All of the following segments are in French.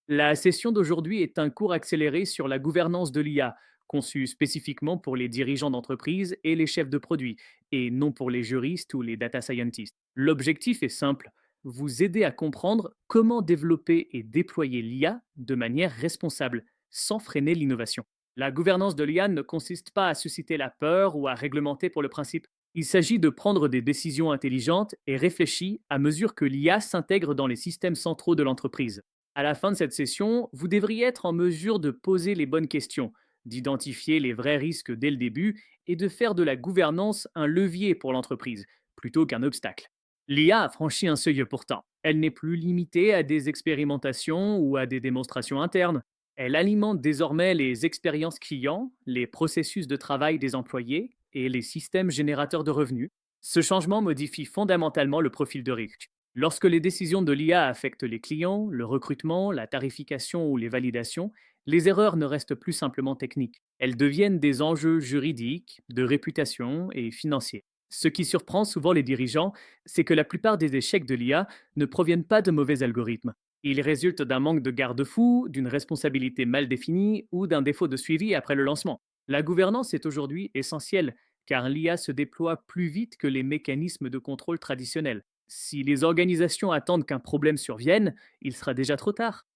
La session d'aujourd'hui est un cours accéléré sur la gouvernance de l'IA, conçu spécifiquement pour les dirigeants d'entreprise et les chefs de produits, et non pour les juristes ou les data scientists. L'objectif est simple, vous aider à comprendre comment développer et déployer l'IA de manière responsable, sans freiner l'innovation. La gouvernance de l'IA ne consiste pas à susciter la peur ou à réglementer pour le principe. Il s'agit de prendre des décisions intelligentes et réfléchies à mesure que l'IA s'intègre dans les systèmes centraux de l'entreprise. À la fin de cette session, vous devriez être en mesure de poser les bonnes questions, d'identifier les vrais risques dès le début et de faire de la gouvernance un levier pour l'entreprise, plutôt qu'un obstacle. L'IA a franchi un seuil pourtant. Elle n'est plus limitée à des expérimentations ou à des démonstrations internes. Elle alimente désormais les expériences clients, les processus de travail des employés et les systèmes générateurs de revenus. Ce changement modifie fondamentalement le profil de risque. Lorsque les décisions de l'IA affectent les clients, le recrutement, la tarification ou les validations, les erreurs ne restent plus simplement techniques. Elles deviennent des enjeux juridiques, de réputation et financiers. Ce qui surprend souvent les dirigeants, c'est que la plupart des échecs de l'IA ne proviennent pas de mauvais algorithmes. Ils résultent d'un manque de garde-fous, d'une responsabilité mal définie ou d'un défaut de suivi après le lancement. La gouvernance est aujourd'hui essentielle, car l'IA se déploie plus vite que les mécanismes de contrôle traditionnels. Si les organisations attendent qu'un problème survienne, il sera déjà trop tard.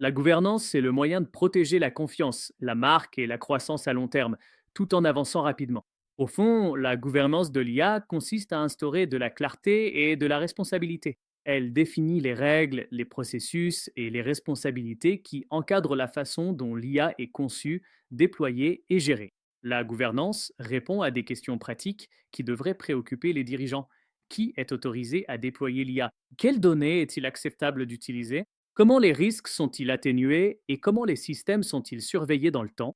La gouvernance, c'est le moyen de protéger la confiance, la marque et la croissance à long terme, tout en avançant rapidement. Au fond, la gouvernance de l'IA consiste à instaurer de la clarté et de la responsabilité. Elle définit les règles, les processus et les responsabilités qui encadrent la façon dont l'IA est conçue, déployée et gérée. La gouvernance répond à des questions pratiques qui devraient préoccuper les dirigeants. Qui est autorisé à déployer l'IA? Quelles données est-il acceptable d'utiliser? Comment les risques sont-ils atténués et comment les systèmes sont-ils surveillés dans le temps?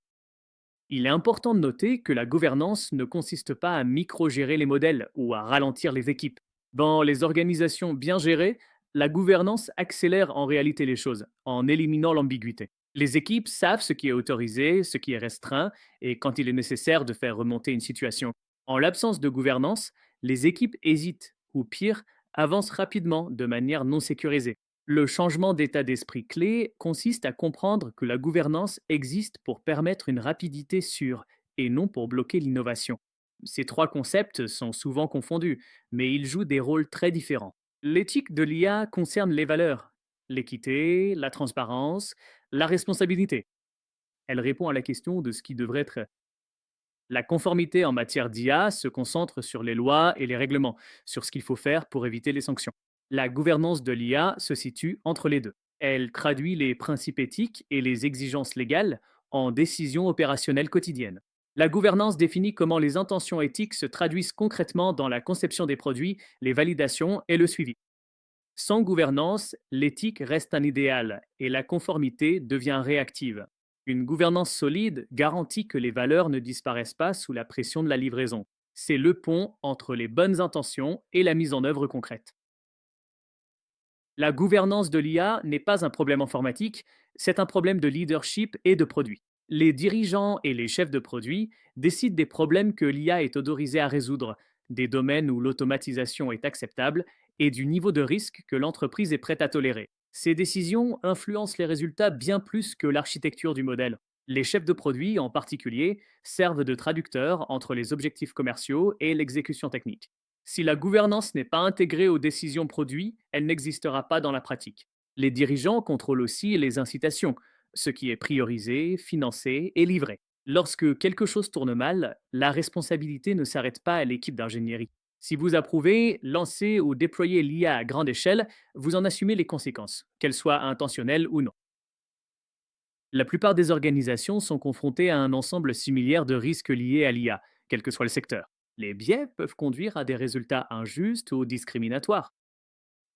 Il est important de noter que la gouvernance ne consiste pas à micro-gérer les modèles ou à ralentir les équipes. Dans les organisations bien gérées, la gouvernance accélère en réalité les choses, en éliminant l'ambiguïté. Les équipes savent ce qui est autorisé, ce qui est restreint, et quand il est nécessaire de faire remonter une situation. En l'absence de gouvernance, les équipes hésitent, ou pire, avancent rapidement de manière non sécurisée. Le changement d'état d'esprit clé consiste à comprendre que la gouvernance existe pour permettre une rapidité sûre et non pour bloquer l'innovation. Ces trois concepts sont souvent confondus, mais ils jouent des rôles très différents. L'éthique de l'IA concerne les valeurs, l'équité, la transparence, la responsabilité. Elle répond à la question de ce qui devrait être. La conformité en matière d'IA se concentre sur les lois et les règlements, sur ce qu'il faut faire pour éviter les sanctions. La gouvernance de l'IA se situe entre les deux. Elle traduit les principes éthiques et les exigences légales en décisions opérationnelles quotidiennes. La gouvernance définit comment les intentions éthiques se traduisent concrètement dans la conception des produits, les validations et le suivi. Sans gouvernance, l'éthique reste un idéal et la conformité devient réactive. Une gouvernance solide garantit que les valeurs ne disparaissent pas sous la pression de la livraison. C'est le pont entre les bonnes intentions et la mise en œuvre concrète. La gouvernance de l'IA n'est pas un problème informatique, c'est un problème de leadership et de produit. Les dirigeants et les chefs de produits décident des problèmes que l'IA est autorisée à résoudre, des domaines où l'automatisation est acceptable et du niveau de risque que l'entreprise est prête à tolérer. Ces décisions influencent les résultats bien plus que l'architecture du modèle. Les chefs de produits, en particulier, servent de traducteurs entre les objectifs commerciaux et l'exécution technique. Si la gouvernance n'est pas intégrée aux décisions produits, elle n'existera pas dans la pratique. Les dirigeants contrôlent aussi les incitations, ce qui est priorisé, financé et livré. Lorsque quelque chose tourne mal, la responsabilité ne s'arrête pas à l'équipe d'ingénierie. Si vous approuvez, lancez ou déployez l'IA à grande échelle, vous en assumez les conséquences, qu'elles soient intentionnelles ou non. La plupart des organisations sont confrontées à un ensemble similaire de risques liés à l'IA, quel que soit le secteur. Les biais peuvent conduire à des résultats injustes ou discriminatoires.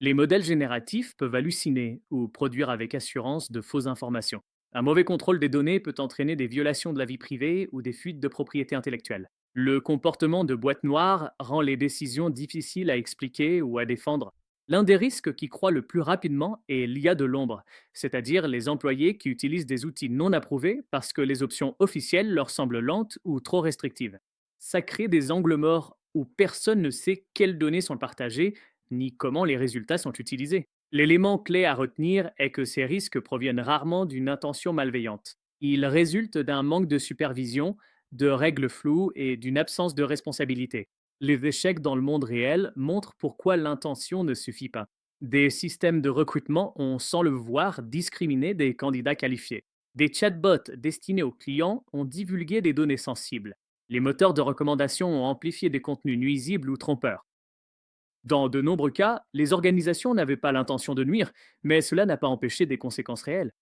Les modèles génératifs peuvent halluciner ou produire avec assurance de fausses informations. Un mauvais contrôle des données peut entraîner des violations de la vie privée ou des fuites de propriété intellectuelle. Le comportement de boîte noire rend les décisions difficiles à expliquer ou à défendre. L'un des risques qui croît le plus rapidement est l'IA de l'ombre, c'est-à-dire les employés qui utilisent des outils non approuvés parce que les options officielles leur semblent lentes ou trop restrictives. Ça crée des angles morts où personne ne sait quelles données sont partagées ni comment les résultats sont utilisés. L'élément clé à retenir est que ces risques proviennent rarement d'une intention malveillante. Ils résultent d'un manque de supervision, de règles floues et d'une absence de responsabilité. Les échecs dans le monde réel montrent pourquoi l'intention ne suffit pas. Des systèmes de recrutement ont, sans le voir, discriminé des candidats qualifiés. Des chatbots destinés aux clients ont divulgué des données sensibles. Les moteurs de recommandation ont amplifié des contenus nuisibles ou trompeurs. Dans de nombreux cas, les organisations n'avaient pas l'intention de nuire, mais cela n'a pas empêché des conséquences réelles.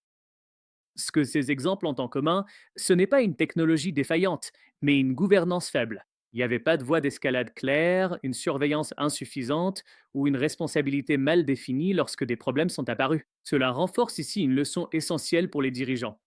Ce que ces exemples ont en commun, ce n'est pas une technologie défaillante, mais une gouvernance faible. Il n'y avait pas de voie d'escalade claire, une surveillance insuffisante ou une responsabilité mal définie lorsque des problèmes sont apparus. Cela renforce ici une leçon essentielle pour les dirigeants.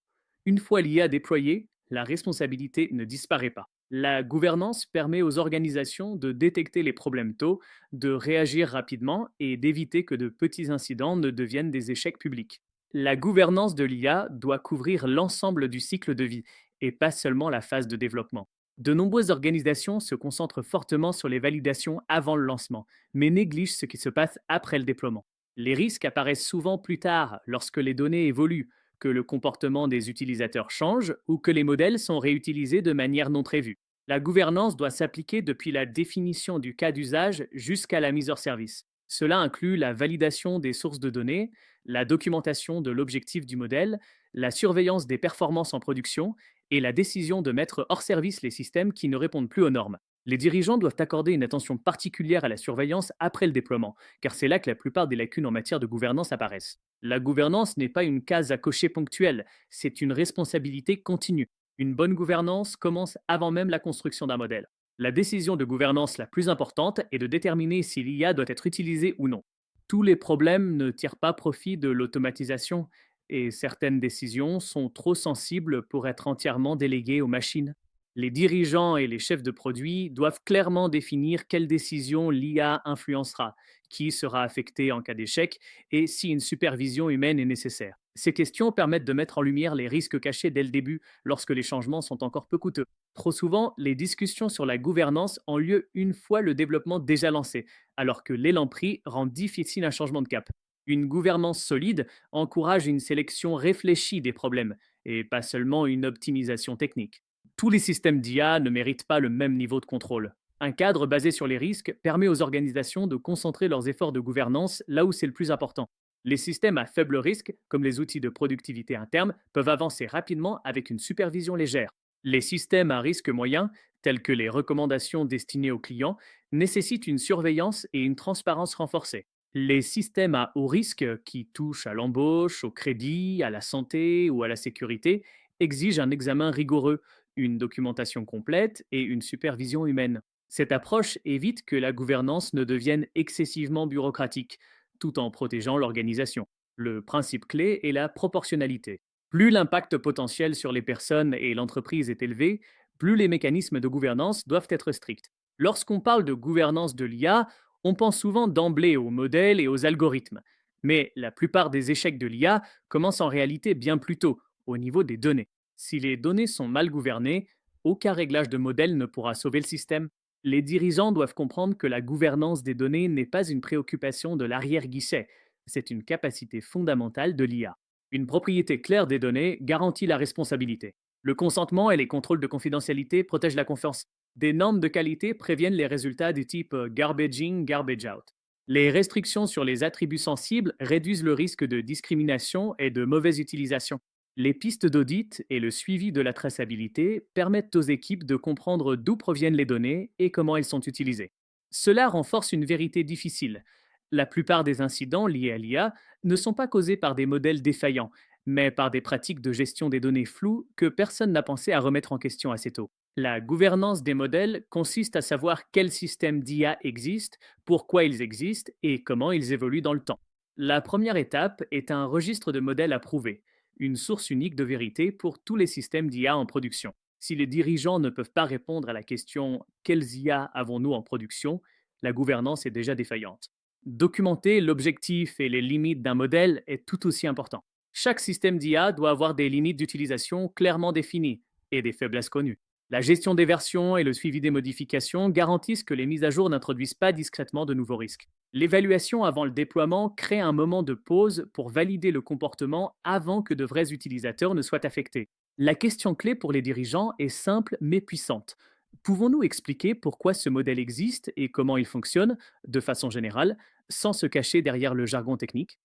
Une fois l'IA déployée, la responsabilité ne disparaît pas. La gouvernance permet aux organisations de détecter les problèmes tôt, de réagir rapidement et d'éviter que de petits incidents ne deviennent des échecs publics. La gouvernance de l'IA doit couvrir l'ensemble du cycle de vie et pas seulement la phase de développement. De nombreuses organisations se concentrent fortement sur les validations avant le lancement, mais négligent ce qui se passe après le déploiement. Les risques apparaissent souvent plus tard, lorsque les données évoluent, que le comportement des utilisateurs change ou que les modèles sont réutilisés de manière non prévue. La gouvernance doit s'appliquer depuis la définition du cas d'usage jusqu'à la mise hors service. Cela inclut la validation des sources de données, la documentation de l'objectif du modèle, la surveillance des performances en production et la décision de mettre hors service les systèmes qui ne répondent plus aux normes. Les dirigeants doivent accorder une attention particulière à la surveillance après le déploiement, car c'est là que la plupart des lacunes en matière de gouvernance apparaissent. La gouvernance n'est pas une case à cocher ponctuelle, c'est une responsabilité continue. Une bonne gouvernance commence avant même la construction d'un modèle. La décision de gouvernance la plus importante est de déterminer si l'IA doit être utilisée ou non. Tous les problèmes ne tirent pas profit de l'automatisation et certaines décisions sont trop sensibles pour être entièrement déléguées aux machines. Les dirigeants et les chefs de produits doivent clairement définir quelles décisions l'IA influencera, qui sera affecté en cas d'échec et si une supervision humaine est nécessaire. Ces questions permettent de mettre en lumière les risques cachés dès le début lorsque les changements sont encore peu coûteux. Trop souvent, les discussions sur la gouvernance ont lieu une fois le développement déjà lancé, alors que l'élan pris rend difficile un changement de cap. Une gouvernance solide encourage une sélection réfléchie des problèmes, et pas seulement une optimisation technique. Tous les systèmes d'IA ne méritent pas le même niveau de contrôle. Un cadre basé sur les risques permet aux organisations de concentrer leurs efforts de gouvernance là où c'est le plus important. Les systèmes à faible risque, comme les outils de productivité interne, peuvent avancer rapidement avec une supervision légère. Les systèmes à risque moyen, tels que les recommandations destinées aux clients, nécessitent une surveillance et une transparence renforcées. Les systèmes à haut risque, qui touchent à l'embauche, au crédit, à la santé ou à la sécurité, exigent un examen rigoureux, une documentation complète et une supervision humaine. Cette approche évite que la gouvernance ne devienne excessivement bureaucratique, tout en protégeant l'organisation. Le principe clé est la proportionnalité. Plus l'impact potentiel sur les personnes et l'entreprise est élevé, plus les mécanismes de gouvernance doivent être stricts. Lorsqu'on parle de gouvernance de l'IA, on pense souvent d'emblée aux modèles et aux algorithmes. Mais la plupart des échecs de l'IA commencent en réalité bien plus tôt, au niveau des données. Si les données sont mal gouvernées, aucun réglage de modèle ne pourra sauver le système. Les dirigeants doivent comprendre que la gouvernance des données n'est pas une préoccupation de l'arrière-guichet, c'est une capacité fondamentale de l'IA. Une propriété claire des données garantit la responsabilité. Le consentement et les contrôles de confidentialité protègent la confiance. Des normes de qualité préviennent les résultats du type garbage in, garbage out. Les restrictions sur les attributs sensibles réduisent le risque de discrimination et de mauvaise utilisation. Les pistes d'audit et le suivi de la traçabilité permettent aux équipes de comprendre d'où proviennent les données et comment elles sont utilisées. Cela renforce une vérité difficile. La plupart des incidents liés à l'IA ne sont pas causés par des modèles défaillants, mais par des pratiques de gestion des données floues que personne n'a pensé à remettre en question assez tôt. La gouvernance des modèles consiste à savoir quels systèmes d'IA existent, pourquoi ils existent et comment ils évoluent dans le temps. La première étape est un registre de modèles approuvés, une source unique de vérité pour tous les systèmes d'IA en production. Si les dirigeants ne peuvent pas répondre à la question quels IA avons-nous en production, la gouvernance est déjà défaillante. Documenter l'objectif et les limites d'un modèle est tout aussi important. Chaque système d'IA doit avoir des limites d'utilisation clairement définies et des faiblesses connues. La gestion des versions et le suivi des modifications garantissent que les mises à jour n'introduisent pas discrètement de nouveaux risques. L'évaluation avant le déploiement crée un moment de pause pour valider le comportement avant que de vrais utilisateurs ne soient affectés. La question clé pour les dirigeants est simple mais puissante. Pouvons-nous expliquer pourquoi ce modèle existe et comment il fonctionne, de façon générale, sans se cacher derrière le jargon technique?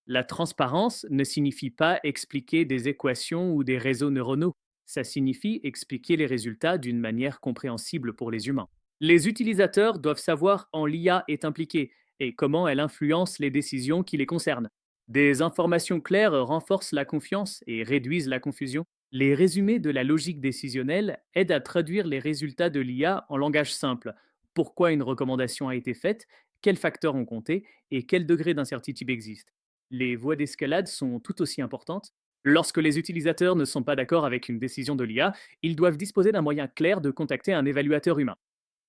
La transparence ne signifie pas expliquer des équations ou des réseaux neuronaux. Ça signifie expliquer les résultats d'une manière compréhensible pour les humains. Les utilisateurs doivent savoir en l'IA est impliquée et comment elle influence les décisions qui les concernent. Des informations claires renforcent la confiance et réduisent la confusion. Les résumés de la logique décisionnelle aident à traduire les résultats de l'IA en langage simple. Pourquoi une recommandation a été faite, quels facteurs ont compté et quel degré d'incertitude existe. Les voies d'escalade sont tout aussi importantes. Lorsque les utilisateurs ne sont pas d'accord avec une décision de l'IA, ils doivent disposer d'un moyen clair de contacter un évaluateur humain.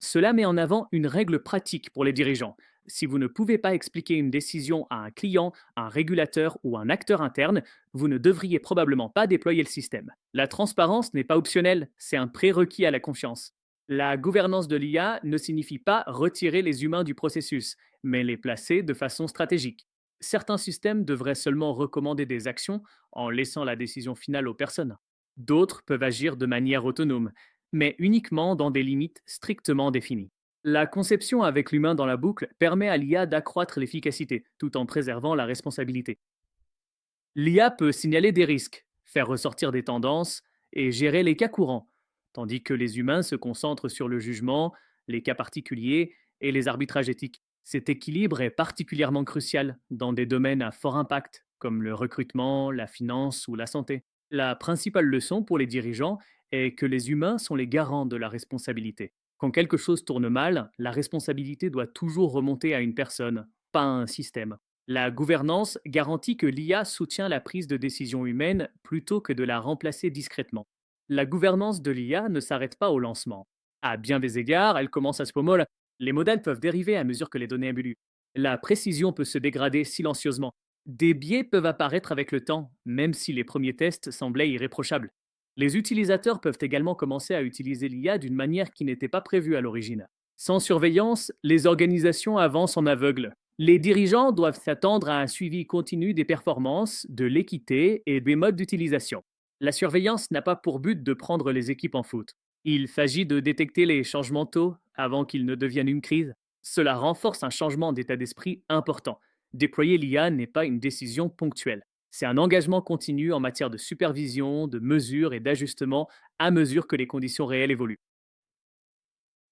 Cela met en avant une règle pratique pour les dirigeants. Si vous ne pouvez pas expliquer une décision à un client, un régulateur ou un acteur interne, vous ne devriez probablement pas déployer le système. La transparence n'est pas optionnelle, c'est un prérequis à la confiance. La gouvernance de l'IA ne signifie pas retirer les humains du processus, mais les placer de façon stratégique. Certains systèmes devraient seulement recommander des actions en laissant la décision finale aux personnes. D'autres peuvent agir de manière autonome, mais uniquement dans des limites strictement définies. La conception avec l'humain dans la boucle permet à l'IA d'accroître l'efficacité tout en préservant la responsabilité. L'IA peut signaler des risques, faire ressortir des tendances et gérer les cas courants, tandis que les humains se concentrent sur le jugement, les cas particuliers et les arbitrages éthiques. Cet équilibre est particulièrement crucial dans des domaines à fort impact, comme le recrutement, la finance ou la santé. La principale leçon pour les dirigeants est que les humains sont les garants de la responsabilité. Quand quelque chose tourne mal, la responsabilité doit toujours remonter à une personne, pas à un système. La gouvernance garantit que l'IA soutient la prise de décision humaine plutôt que de la remplacer discrètement. La gouvernance de l'IA ne s'arrête pas au lancement. À bien des égards, elle commence à se pommer. Les modèles peuvent dériver à mesure que les données évoluent. La précision peut se dégrader silencieusement. Des biais peuvent apparaître avec le temps, même si les premiers tests semblaient irréprochables. Les utilisateurs peuvent également commencer à utiliser l'IA d'une manière qui n'était pas prévue à l'origine. Sans surveillance, les organisations avancent en aveugle. Les dirigeants doivent s'attendre à un suivi continu des performances, de l'équité et des modes d'utilisation. La surveillance n'a pas pour but de prendre les équipes en faute. Il s'agit de détecter les changements tôt avant qu'ils ne deviennent une crise. Cela renforce un changement d'état d'esprit important. Déployer l'IA n'est pas une décision ponctuelle. C'est un engagement continu en matière de supervision, de mesure et d'ajustement à mesure que les conditions réelles évoluent.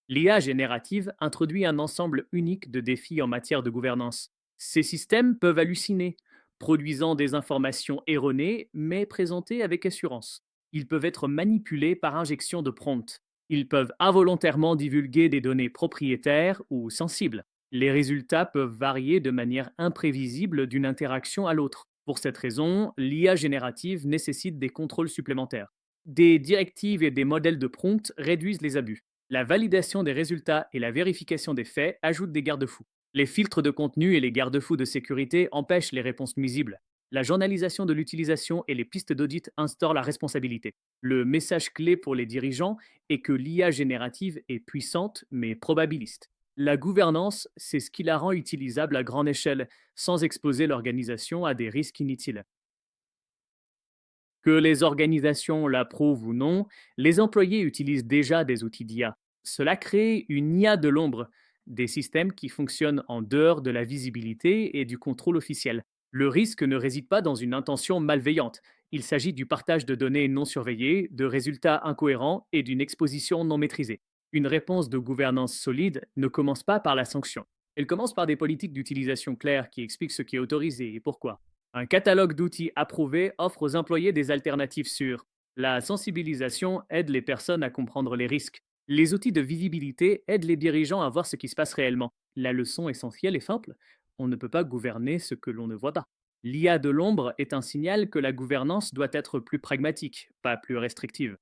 L'IA générative introduit un ensemble unique de défis en matière de gouvernance. Ces systèmes peuvent halluciner, produisant des informations erronées mais présentées avec assurance. Ils peuvent être manipulés par injection de prompts. Ils peuvent involontairement divulguer des données propriétaires ou sensibles. Les résultats peuvent varier de manière imprévisible d'une interaction à l'autre. Pour cette raison, l'IA générative nécessite des contrôles supplémentaires. Des directives et des modèles de prompt réduisent les abus. La validation des résultats et la vérification des faits ajoutent des garde-fous. Les filtres de contenu et les garde-fous de sécurité empêchent les réponses nuisibles. La journalisation de l'utilisation et les pistes d'audit instaurent la responsabilité. Le message clé pour les dirigeants est que l'IA générative est puissante mais probabiliste. La gouvernance, c'est ce qui la rend utilisable à grande échelle, sans exposer l'organisation à des risques inutiles. Que les organisations l'approuvent ou non, les employés utilisent déjà des outils d'IA. Cela crée une IA de l'ombre, des systèmes qui fonctionnent en dehors de la visibilité et du contrôle officiel. Le risque ne réside pas dans une intention malveillante. Il s'agit du partage de données non surveillées, de résultats incohérents et d'une exposition non maîtrisée. Une réponse de gouvernance solide ne commence pas par la sanction. Elle commence par des politiques d'utilisation claires qui expliquent ce qui est autorisé et pourquoi. Un catalogue d'outils approuvés offre aux employés des alternatives sûres. La sensibilisation aide les personnes à comprendre les risques. Les outils de visibilité aident les dirigeants à voir ce qui se passe réellement. La leçon essentielle est simple. On ne peut pas gouverner ce que l'on ne voit pas. L'IA de l'ombre est un signal que la gouvernance doit être plus pragmatique, pas plus restrictive.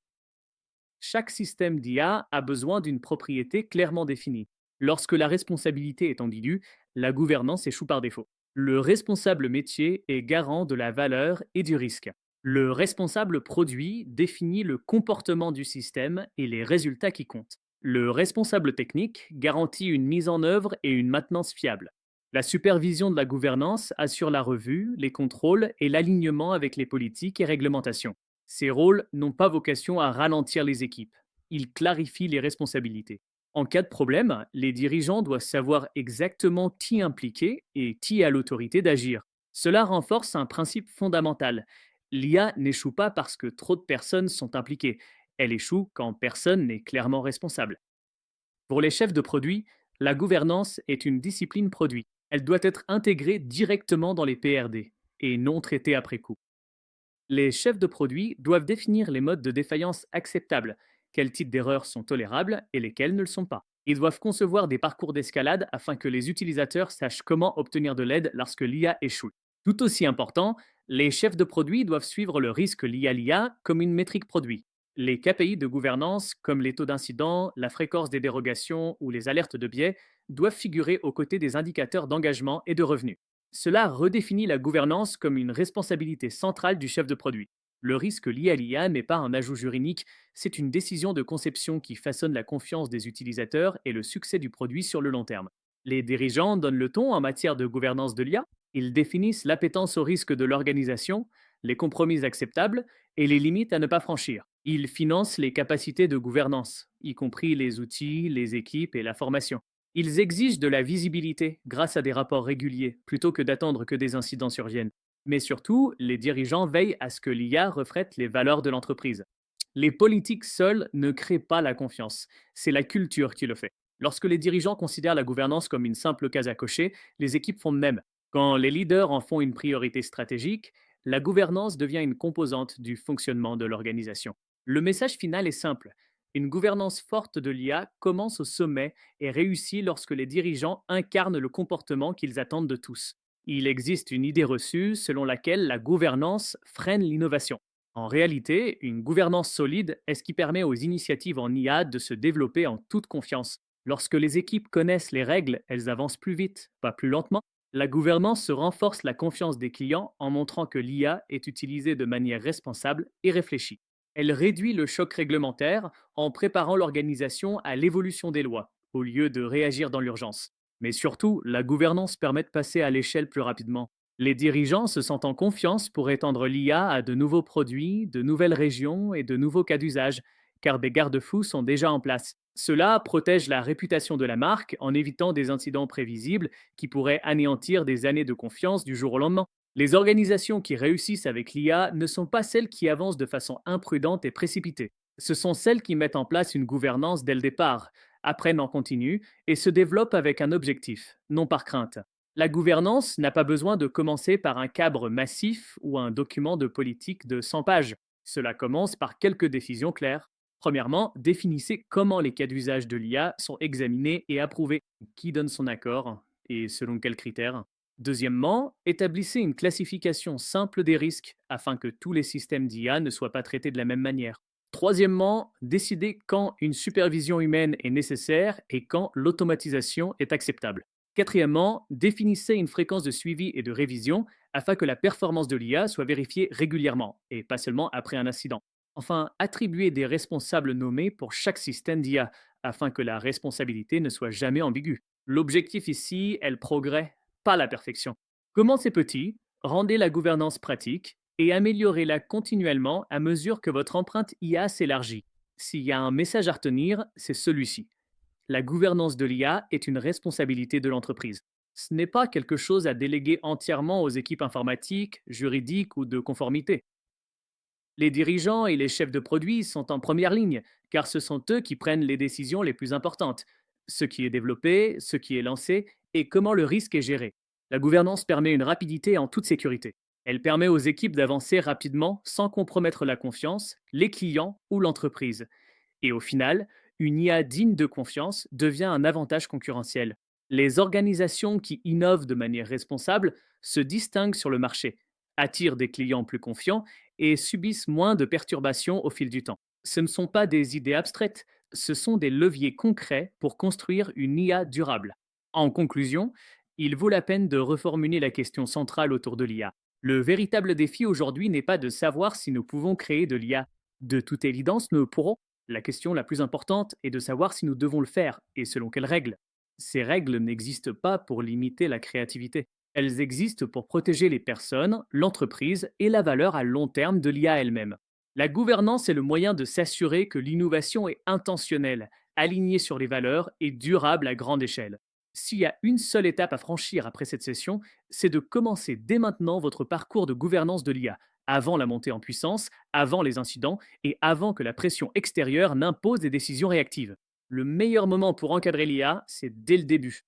Chaque système d'IA a besoin d'une propriété clairement définie. Lorsque la responsabilité est ambiguë, la gouvernance échoue par défaut. Le responsable métier est garant de la valeur et du risque. Le responsable produit définit le comportement du système et les résultats qui comptent. Le responsable technique garantit une mise en œuvre et une maintenance fiable. La supervision de la gouvernance assure la revue, les contrôles et l'alignement avec les politiques et réglementations. Ces rôles n'ont pas vocation à ralentir les équipes. Ils clarifient les responsabilités. En cas de problème, les dirigeants doivent savoir exactement qui impliquer et qui a l'autorité d'agir. Cela renforce un principe fondamental. L'IA n'échoue pas parce que trop de personnes sont impliquées. Elle échoue quand personne n'est clairement responsable. Pour les chefs de produits, la gouvernance est une discipline produit. Elle doit être intégrée directement dans les PRD et non traitée après coup. Les chefs de produits doivent définir les modes de défaillance acceptables, quels types d'erreurs sont tolérables et lesquels ne le sont pas. Ils doivent concevoir des parcours d'escalade afin que les utilisateurs sachent comment obtenir de l'aide lorsque l'IA échoue. Tout aussi important, les chefs de produits doivent suivre le risque lié à l'IA comme une métrique produit. Les KPI de gouvernance, comme les taux d'incident, la fréquence des dérogations ou les alertes de biais, doivent figurer aux côtés des indicateurs d'engagement et de revenus. Cela redéfinit la gouvernance comme une responsabilité centrale du chef de produit. Le risque lié à l'IA n'est pas un ajout juridique, c'est une décision de conception qui façonne la confiance des utilisateurs et le succès du produit sur le long terme. Les dirigeants donnent le ton en matière de gouvernance de l'IA, ils définissent l'appétence au risque de l'organisation, les compromis acceptables et les limites à ne pas franchir. Ils financent les capacités de gouvernance, y compris les outils, les équipes et la formation. Ils exigent de la visibilité grâce à des rapports réguliers, plutôt que d'attendre que des incidents surviennent. Mais surtout, les dirigeants veillent à ce que l'IA reflète les valeurs de l'entreprise. Les politiques seules ne créent pas la confiance, c'est la culture qui le fait. Lorsque les dirigeants considèrent la gouvernance comme une simple case à cocher, les équipes font de même. Quand les leaders en font une priorité stratégique, la gouvernance devient une composante du fonctionnement de l'organisation. Le message final est simple. Une gouvernance forte de l'IA commence au sommet et réussit lorsque les dirigeants incarnent le comportement qu'ils attendent de tous. Il existe une idée reçue selon laquelle la gouvernance freine l'innovation. En réalité, une gouvernance solide est ce qui permet aux initiatives en IA de se développer en toute confiance. Lorsque les équipes connaissent les règles, elles avancent plus vite, pas plus lentement. La gouvernance se renforce la confiance des clients en montrant que l'IA est utilisée de manière responsable et réfléchie. Elle réduit le choc réglementaire en préparant l'organisation à l'évolution des lois, au lieu de réagir dans l'urgence. Mais surtout, la gouvernance permet de passer à l'échelle plus rapidement. Les dirigeants se sentent en confiance pour étendre l'IA à de nouveaux produits, de nouvelles régions et de nouveaux cas d'usage, car des garde-fous sont déjà en place. Cela protège la réputation de la marque en évitant des incidents prévisibles qui pourraient anéantir des années de confiance du jour au lendemain. Les organisations qui réussissent avec l'IA ne sont pas celles qui avancent de façon imprudente et précipitée. Ce sont celles qui mettent en place une gouvernance dès le départ, apprennent en continu et se développent avec un objectif, non par crainte. La gouvernance n'a pas besoin de commencer par un cadre massif ou un document de politique de 100 pages. Cela commence par quelques décisions claires. Premièrement, définissez comment les cas d'usage de l'IA sont examinés et approuvés, qui donne son accord et selon quels critères. Deuxièmement, établissez une classification simple des risques afin que tous les systèmes d'IA ne soient pas traités de la même manière. Troisièmement, décidez quand une supervision humaine est nécessaire et quand l'automatisation est acceptable. Quatrièmement, définissez une fréquence de suivi et de révision afin que la performance de l'IA soit vérifiée régulièrement et pas seulement après un incident. Enfin, attribuez des responsables nommés pour chaque système d'IA afin que la responsabilité ne soit jamais ambiguë. L'objectif ici est le progrès, pas la perfection. Commencez petit, rendez la gouvernance pratique et améliorez-la continuellement à mesure que votre empreinte IA s'élargit. S'il y a un message à retenir, c'est celui-ci. La gouvernance de l'IA est une responsabilité de l'entreprise. Ce n'est pas quelque chose à déléguer entièrement aux équipes informatiques, juridiques ou de conformité. Les dirigeants et les chefs de produits sont en première ligne, car ce sont eux qui prennent les décisions les plus importantes. Ce qui est développé, ce qui est lancé et comment le risque est géré. La gouvernance permet une rapidité en toute sécurité. Elle permet aux équipes d'avancer rapidement sans compromettre la confiance, les clients ou l'entreprise. Et au final, une IA digne de confiance devient un avantage concurrentiel. Les organisations qui innovent de manière responsable se distinguent sur le marché, attirent des clients plus confiants et subissent moins de perturbations au fil du temps. Ce ne sont pas des idées abstraites, ce sont des leviers concrets pour construire une IA durable. En conclusion, il vaut la peine de reformuler la question centrale autour de l'IA. Le véritable défi aujourd'hui n'est pas de savoir si nous pouvons créer de l'IA. De toute évidence, nous le pourrons. La question la plus importante est de savoir si nous devons le faire et selon quelles règles. Ces règles n'existent pas pour limiter la créativité. Elles existent pour protéger les personnes, l'entreprise et la valeur à long terme de l'IA elle-même. La gouvernance est le moyen de s'assurer que l'innovation est intentionnelle, alignée sur les valeurs et durable à grande échelle. S'il y a une seule étape à franchir après cette session, c'est de commencer dès maintenant votre parcours de gouvernance de l'IA, avant la montée en puissance, avant les incidents et avant que la pression extérieure n'impose des décisions réactives. Le meilleur moment pour encadrer l'IA, c'est dès le début.